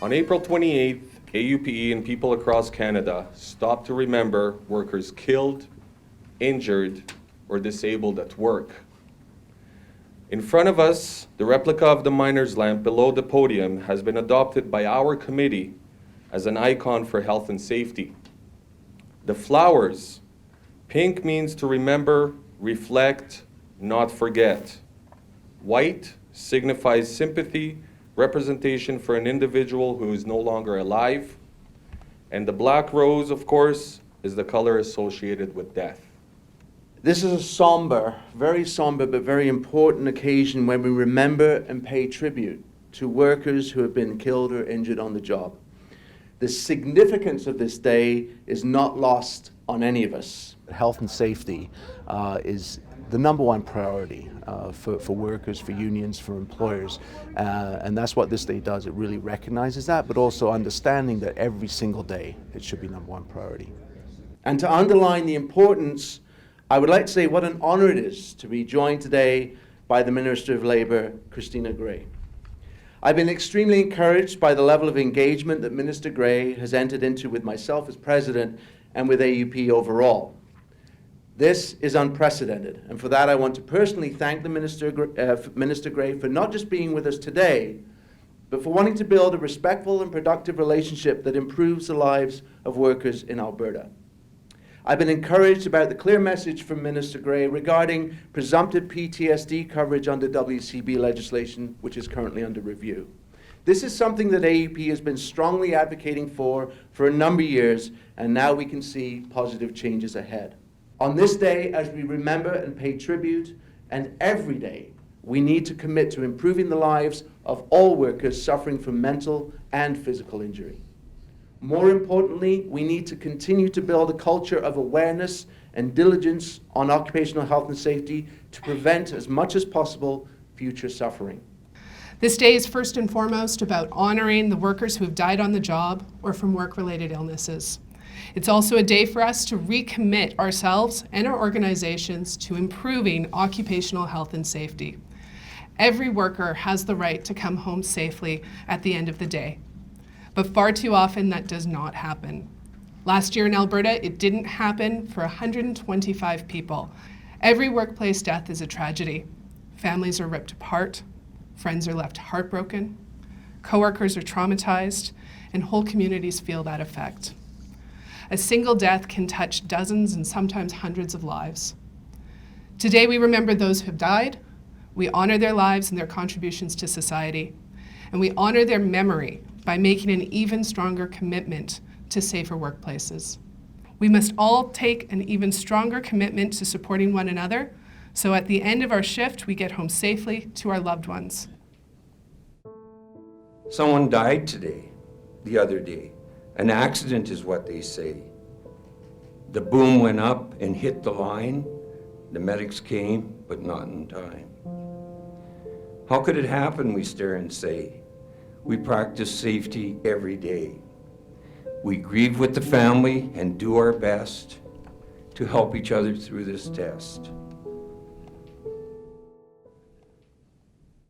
On April 28th, AUPE and people across Canada stopped to remember workers killed, injured, or disabled at work. In front of us, the replica of the miner's lamp below the podium has been adopted by our committee as an icon for health and safety. The flowers, pink means to remember, reflect, not forget. White signifies sympathy, representation for an individual who is no longer alive. And the black rose, of course, is the color associated with death. This is a somber, very somber, but very important occasion when we remember and pay tribute to workers who have been killed or injured on the job. The significance of this day is not lost on any of us. Health and safety is the number one priority for workers, for unions, for employers, and that's what this day does. It really recognizes that, but also understanding that every single day it should be number one priority. And to underline the importance, I would like to say what an honor it is to be joined today by the Minister of Labour, Christina Gray. I've been extremely encouraged by the level of engagement that Minister Gray has entered into with myself as President and with AUPE overall. This is unprecedented, and for that I want to personally thank the Minister Gray for not just being with us today, but for wanting to build a respectful and productive relationship that improves the lives of workers in Alberta. I've been encouraged about the clear message from Minister Gray regarding presumptive PTSD coverage under WCB legislation, which is currently under review. This is something that AUPE has been strongly advocating for a number of years, and now we can see positive changes ahead. On this day, as we remember and pay tribute, and every day, we need to commit to improving the lives of all workers suffering from mental and physical injury. More importantly, we need to continue to build a culture of awareness and diligence on occupational health and safety to prevent as much as possible future suffering. This day is first and foremost about honoring the workers who have died on the job or from work-related illnesses. It's also a day for us to recommit ourselves and our organizations to improving occupational health and safety. Every worker has the right to come home safely at the end of the day. But far too often that does not happen. Last year in Alberta, it didn't happen for 125 people. Every workplace death is a tragedy. Families are ripped apart, friends are left heartbroken, coworkers are traumatized, and whole communities feel that effect. A single death can touch dozens and sometimes hundreds of lives. Today we remember those who have died, we honor their lives and their contributions to society, and we honor their memory by making an even stronger commitment to safer workplaces. We must all take an even stronger commitment to supporting one another, so at the end of our shift, we get home safely to our loved ones. Someone died today, the other day. An accident is what they say. The boom went up and hit the line. The medics came, but not in time. How could it happen, we stare and say. We practice safety every day. We grieve with the family and do our best to help each other through this test.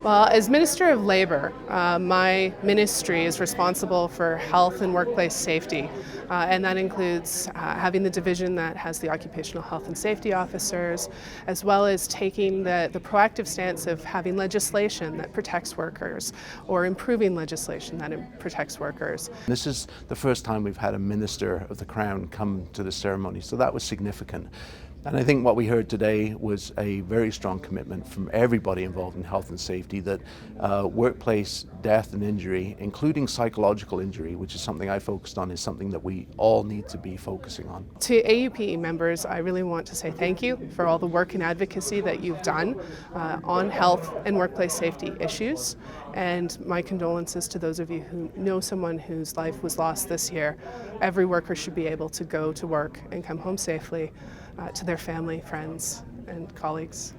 Well, as Minister of Labour, my ministry is responsible for health and workplace safety, and that includes having the division that has the occupational health and safety officers, as well as taking the proactive stance of having legislation that protects workers or improving legislation that protects workers. This is the first time we've had a Minister of the Crown come to the ceremony, so that was significant. And I think what we heard today was a very strong commitment from everybody involved in health and safety that workplace death and injury, including psychological injury, which is something I focused on, is something that we all need to be focusing on. To AUPE members, I really want to say thank you for all the work and advocacy that you've done on health and workplace safety issues. And my condolences to those of you who know someone whose life was lost this year. Every worker should be able to go to work and come home safely to their family, friends, and colleagues.